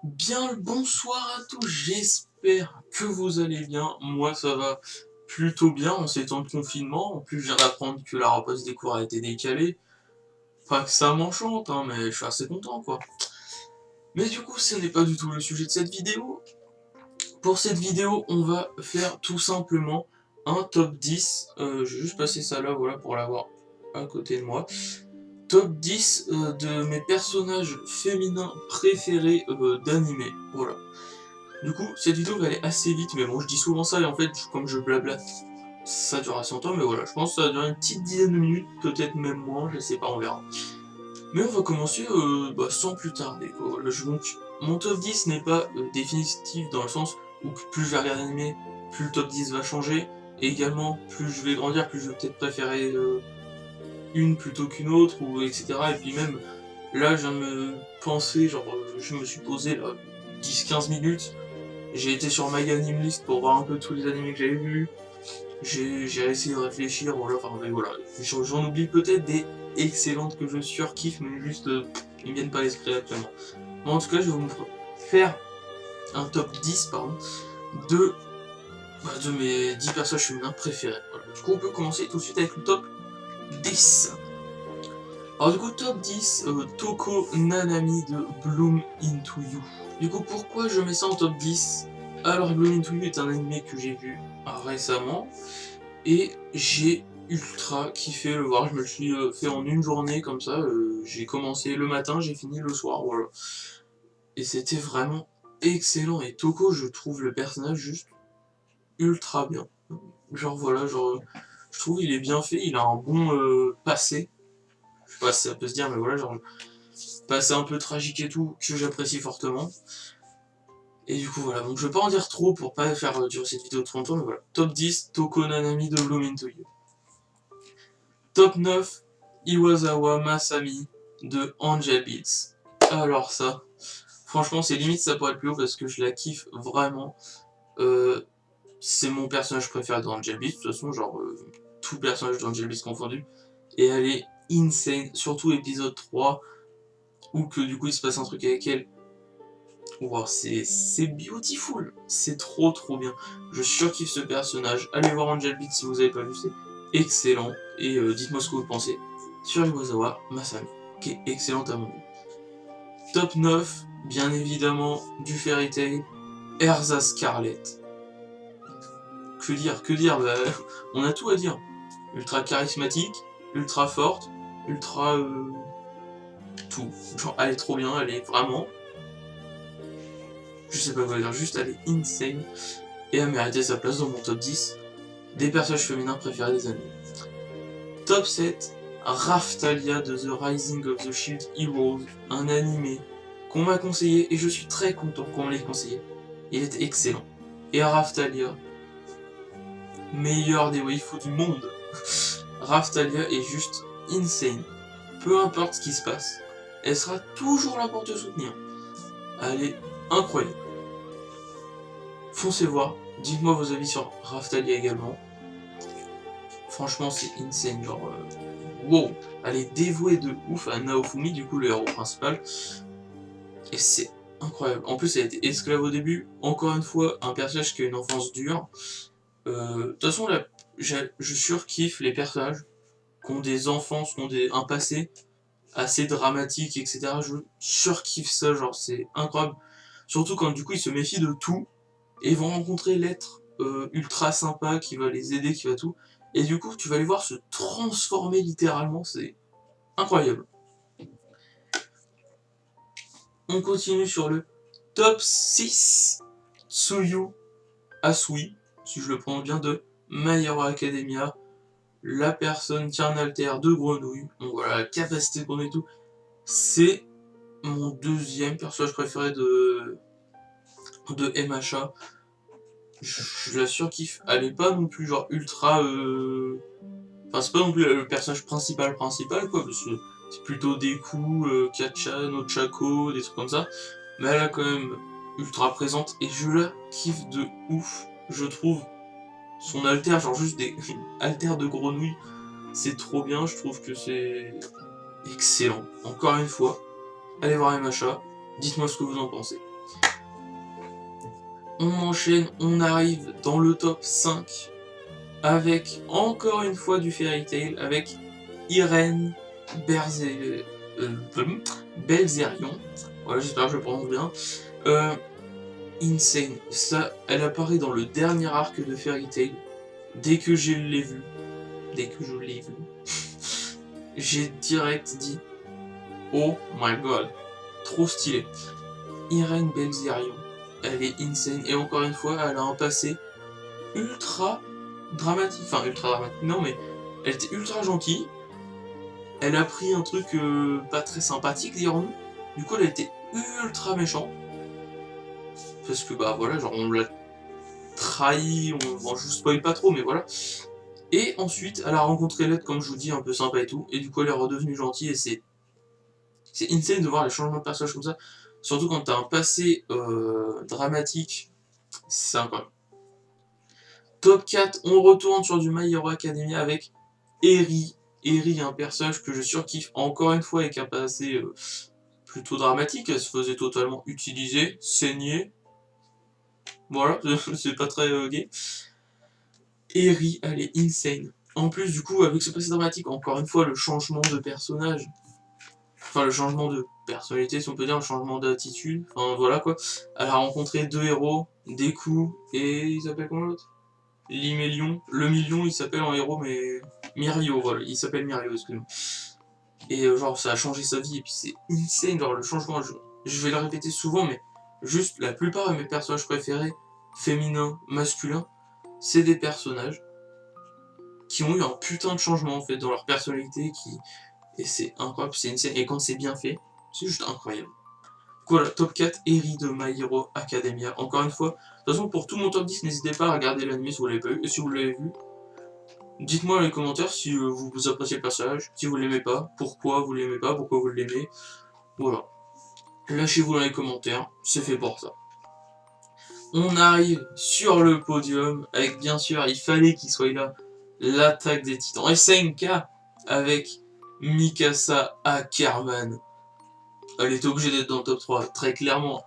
Bien le bonsoir à tous, j'espère que vous allez bien. Moi ça va plutôt bien en ces temps de confinement. En plus je viens d'apprendre que la reprise des cours a été décalée. Pas que ça m'enchante, hein, mais je suis assez content quoi. Mais du coup ce n'est pas du tout le sujet de cette vidéo. Pour cette vidéo on va faire tout simplement un top 10. Je vais juste passer ça là voilà pour l'avoir à côté de moi. Top 10 de mes personnages féminins préférés d'anime. Voilà. Du coup, cette vidéo va aller assez vite, mais bon, je dis souvent ça, et en fait, comme je blablate, ça dure assez longtemps, mais voilà, je pense que ça va durer une petite dizaine de minutes, peut-être même moins, je sais pas, on verra. Mais on va commencer sans plus tarder, quoi. Voilà, donc, mon top 10 n'est pas définitif dans le sens où plus je vais regarder l'anime, plus le top 10 va changer, et également, plus je vais grandir, plus je vais peut-être préférer une plutôt qu'une autre, ou etc. Et puis même, là, je viens de me penser, genre, je me suis posé là 10-15 minutes. J'ai été sur My Anime List pour voir un peu tous les animés que j'avais vus. J'ai essayé de réfléchir, voilà, enfin mais voilà. J'en oublie peut-être des excellentes que je surkiffe, mais juste ils me viennent pas à l'esprit actuellement. Bon, en tout cas, je vais vous faire un top 10 pardon, de, de mes 10 personnages féminins préférés. Voilà. Du coup, on peut commencer tout de suite avec le top 10. Alors du coup, top 10, Toko Nanami de Bloom Into You. Du coup, pourquoi je mets ça en top 10? Alors, Bloom Into You est un anime que j'ai vu récemment, et j'ai ultra kiffé le voir. Je me le suis fait en une journée, comme ça, j'ai commencé le matin, j'ai fini le soir, voilà. Et c'était vraiment excellent, et Toko, je trouve le personnage juste ultra bien. Genre voilà, genre, je trouve il est bien fait, il a un bon passé. Je sais pas si ça peut se dire, mais voilà, genre, passé un peu tragique et tout, que j'apprécie fortement. Et du coup voilà, donc je vais pas en dire trop pour pas faire durer cette vidéo trop longtemps, mais voilà. Top 10, Toko Nanami de Bloom Into You. Top 9, Iwasawa Masami de Angel Beats. Alors ça, franchement c'est limite ça pourrait être plus haut parce que je la kiffe vraiment. C'est mon personnage préféré d'Angel Beats, de toute façon, genre tout personnage d'Angel Beats confondu. Et elle est insane, surtout épisode 3, où que du coup il se passe un truc avec elle. Wow, c'est beautiful, c'est trop bien. Je surkiffe ce personnage. Allez voir Angel Beats si vous avez pas vu, c'est excellent. Et dites-moi ce que vous pensez sur Iwasawa Masami, qui est excellente à mon goût. Top 9, bien évidemment, du Fairy Tail, Erza Scarlet. Que dire, bah, on a tout à dire. Ultra charismatique, ultra forte, ultra tout. Genre, elle est trop bien, elle est vraiment... Je sais pas quoi dire, juste elle est insane. Et elle méritait sa place dans mon top 10 des personnages féminins préférés des animés. Top 7, Raftalia de The Rising of the Shield Heroes, un animé qu'on m'a conseillé et je suis très content qu'on me l'ait conseillé. Il est excellent. Et Raftalia, meilleur des waifus du monde. Raftalia est juste insane. Peu importe ce qui se passe, elle sera toujours là pour te soutenir. Elle est incroyable. Foncez voir, dites-moi vos avis sur Raftalia également. Franchement, c'est insane, genre... wow, elle est dévouée de ouf à Naofumi, du coup le héros principal. Et c'est incroyable. En plus, elle était esclave au début. Encore une fois, un personnage qui a une enfance dure. De toute façon, là, je surkiffe les personnages qui ont des enfances, qui ont un passé assez dramatique, etc. Je surkiffe ça, genre c'est incroyable. Surtout quand du coup ils se méfient de tout et vont rencontrer l'être ultra sympa qui va les aider, qui va tout. Et du coup, tu vas les voir se transformer littéralement, c'est incroyable. On continue sur le top 6, Tsuyu Asui, si je le prononce bien, de My Hero Academia. La personne qui a un alter de grenouille, donc voilà, la capacité qu'on est tout. C'est mon deuxième personnage préféré de MHA. Je la surkiffe. Elle est pas non plus genre ultra... Enfin, c'est pas non plus le personnage principal quoi, parce que c'est plutôt Deku, Kachan, Ochako, des trucs comme ça. Mais elle est quand même ultra présente et je la kiffe de ouf, je trouve. Son alter, genre juste des alters de grenouille, c'est trop bien, je trouve que c'est excellent. Encore une fois, allez voir MHA, dites-moi ce que vous en pensez. On enchaîne, on arrive dans le top 5 avec encore une fois du Fairy Tail avec Irène Berze... Belzerion. Voilà, j'espère que je le prononce bien. Insane. Ça, elle apparaît dans le dernier arc de Fairy Tail. Dès que je l'ai vu, j'ai direct dit oh my god, trop stylé. Irène Belzerion, elle est insane et encore une fois, elle a un passé ultra dramatique. Enfin, ultra dramatique, non, mais elle était ultra gentille. Elle a pris un truc pas très sympathique, dirons-nous. Du coup, elle a été ultra méchante. Parce que, bah voilà, genre on l'a trahi, bon, je vous spoil pas trop, mais voilà. Et ensuite, elle a rencontré Led, comme je vous dis, un peu sympa et tout. Et du coup, elle est redevenue gentille et c'est insane de voir les changements de personnage comme ça. Surtout quand t'as un passé dramatique, c'est incroyable. Top 4, on retourne sur du My Hero Academia avec Eri. Eri, un personnage que je surkiffe encore une fois avec un passé plutôt dramatique. Elle se faisait totalement utiliser, saigner. Voilà, c'est pas très gay. Eri, elle est insane. En plus, du coup, avec ce passé dramatique, encore une fois, le changement de personnage. Enfin, le changement de personnalité, si on peut dire, le changement d'attitude. Enfin, voilà quoi. Elle a rencontré deux héros, Deku et il s'appelle comment l'autre? Limelion. Le million, il s'appelle en héros, mais Mirio, voilà. Il s'appelle Mirio, excuse-moi. Et genre, ça a changé sa vie, et puis c'est insane, genre, le changement. Je vais le répéter souvent, mais juste la plupart de mes personnages préférés, féminins, masculins, c'est des personnages qui ont eu un putain de changement, en fait, dans leur personnalité, et c'est incroyable, c'est insane. Et quand c'est bien fait, c'est juste incroyable. Voilà, top 4, Eri de My Hero Academia. Encore une fois, de toute façon, pour tout mon top 10, n'hésitez pas à regarder l'anime si vous l'avez pas vu. Et si vous l'avez vu, dites-moi dans les commentaires si vous appréciez le personnage, si vous l'aimez pas, pourquoi vous l'aimez pas, pourquoi vous l'aimez. Voilà. Lâchez-vous dans les commentaires, c'est fait pour ça. On arrive sur le podium, avec bien sûr, il fallait qu'il soit là, l'attaque des titans. SNK avec Mikasa Ackerman. Elle était obligée d'être dans le top 3, très clairement.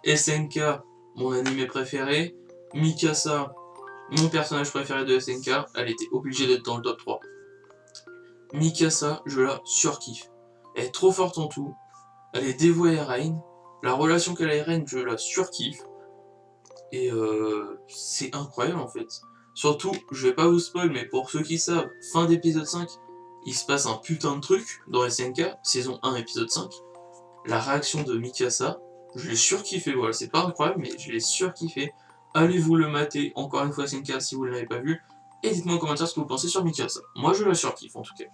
SNK, mon animé préféré. Mikasa, mon personnage préféré de SNK, elle était obligée d'être dans le top 3. Mikasa, je la surkiffe. Elle est trop forte en tout. Elle est dévouée à Rain. La relation qu'elle a avec Rain, je la surkiffe. Et c'est incroyable en fait. Surtout, je vais pas vous spoil, mais pour ceux qui savent, fin d'épisode 5, il se passe un putain de truc dans SNK, saison 1, épisode 5. La réaction de Mikasa, je l'ai surkiffé, voilà, c'est pas incroyable, mais je l'ai surkiffé. Allez vous le mater, encore une fois SNK si vous ne l'avez pas vu, et dites-moi en commentaire ce que vous pensez sur Mikasa. Moi je la surkiffe en tout cas.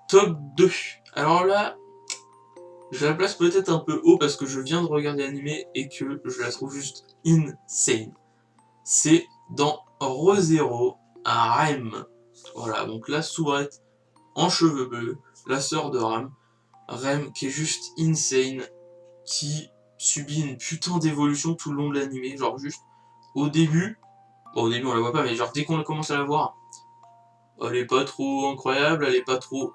Top 2. Alors là, je la place peut-être un peu haut parce que je viens de regarder l'animé et que je la trouve juste insane. C'est dans Re:Zero à Rem. Voilà, donc la soubrette en cheveux bleus, la sœur de Rem. Rem qui est juste insane, qui subit une putain d'évolution tout le long de l'animé, genre juste au début, bon au début on la voit pas, mais genre dès qu'on commence à la voir, elle est pas trop incroyable, elle est pas trop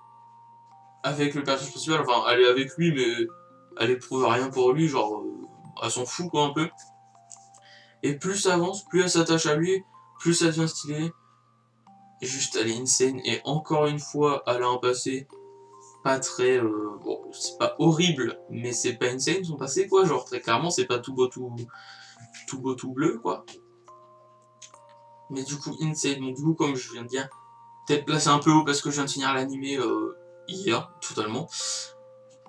avec le personnage principal, enfin elle est avec lui mais elle éprouve rien pour lui, genre elle s'en fout quoi un peu. Et plus ça avance, plus elle s'attache à lui, plus ça devient stylé. Et juste elle est insane, et encore une fois elle a un passé pas très... bon, c'est pas horrible, mais c'est pas insane son passé quoi, genre très clairement c'est pas tout beau tout bleu quoi. Mais du coup insane, donc du coup comme je viens de dire, peut-être placé un peu haut parce que je viens de finir l'animé hier, totalement.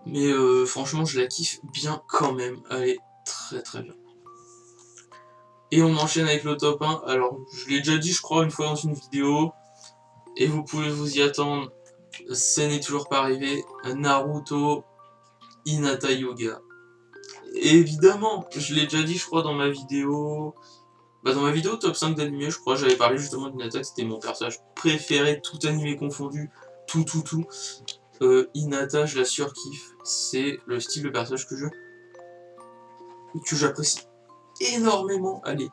Mais franchement je la kiffe bien quand même, elle est très très bien. Et on enchaîne avec le top 1, alors je l'ai déjà dit je crois une fois dans une vidéo, et vous pouvez vous y attendre, ça n'est toujours pas arrivé, Naruto Hinata Yoga. Et évidemment, je l'ai déjà dit je crois dans ma vidéo... Bah dans ma vidéo top 5 d'animé, je crois, j'avais parlé justement d'Hinata, que c'était mon personnage préféré, tout animé confondu, tout. Hinata, je la surkiffe, c'est le style de personnage que j'apprécie énormément. Elle est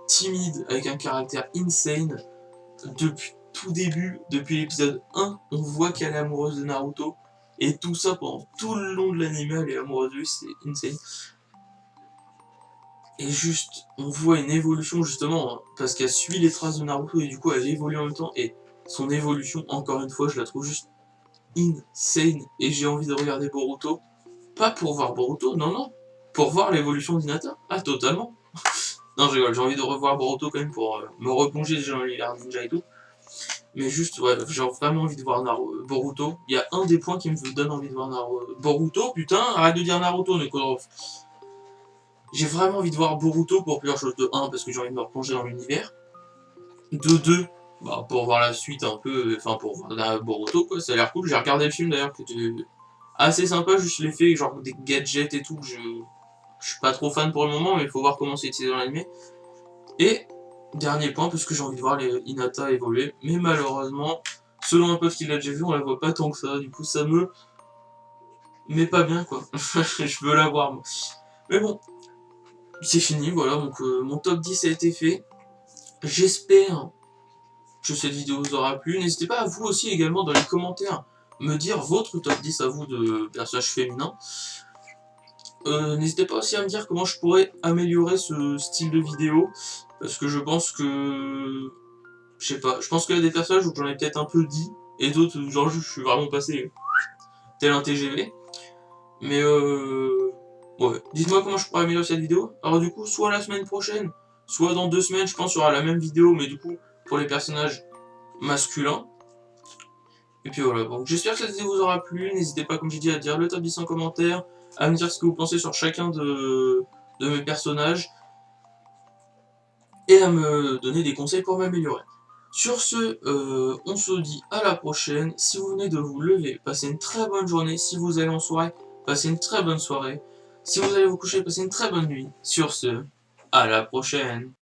timide, avec un caractère insane. Depuis tout début, depuis l'épisode 1, on voit qu'elle est amoureuse de Naruto. Et tout ça pendant tout le long de l'anime, elle est amoureuse de lui, c'est insane. Et juste, on voit une évolution justement, hein, parce qu'elle suit les traces de Naruto et du coup elle évolue en même temps, et son évolution, encore une fois, je la trouve juste insane, et j'ai envie de regarder Boruto, pas pour voir Boruto, non non, pour voir l'évolution d'Hinata, ah totalement. Non je rigole, j'ai envie de revoir Boruto quand même pour me replonger déjà dans l'univers ninja et tout, mais juste, ouais, j'ai vraiment envie de voir Boruto, il y a un des points qui me donne envie de voir Boruto, putain, arrête de dire Naruto, Nekodorov. J'ai vraiment envie de voir Boruto pour plusieurs choses. De 1, parce que j'ai envie de me replonger dans l'univers. De 2, bah, pour voir la suite un peu, enfin pour voir Boruto quoi, ça a l'air cool. J'ai regardé le film d'ailleurs qui était assez sympa, juste l'effet genre des gadgets et tout, que je suis pas trop fan pour le moment, mais il faut voir comment c'est utilisé dans l'anime. Et dernier point, parce que j'ai envie de voir les Hinata évoluer, mais malheureusement, selon un pote qui l'a déjà vu, on la voit pas tant que ça, du coup ça me met pas bien quoi. Je veux la voir moi. Mais bon, c'est fini, voilà, donc mon top 10 a été fait. J'espère que cette vidéo vous aura plu. N'hésitez pas à vous aussi également dans les commentaires me dire votre top 10 à vous de personnages féminins. N'hésitez pas aussi à me dire comment je pourrais améliorer ce style de vidéo, parce que je pense que... Je sais pas, je pense qu'il y a des personnages où j'en ai peut-être un peu dit, et d'autres genre je suis vraiment passé tel un TGV. Mais ouais, dites-moi comment je pourrais améliorer cette vidéo. Alors du coup, soit la semaine prochaine, soit dans 2 semaines, je pense qu'il y aura la même vidéo, mais du coup, pour les personnages masculins. Et puis voilà, donc j'espère que cette vidéo vous aura plu. N'hésitez pas, comme j'ai dit, à dire le top 10 en commentaire, à me dire ce que vous pensez sur chacun de mes personnages, et à me donner des conseils pour m'améliorer. Sur ce, on se dit à la prochaine. Si vous venez de vous lever, passez une très bonne journée. Si vous allez en soirée, passez une très bonne soirée. Si vous allez vous coucher, passez une très bonne nuit. Sur ce, à la prochaine.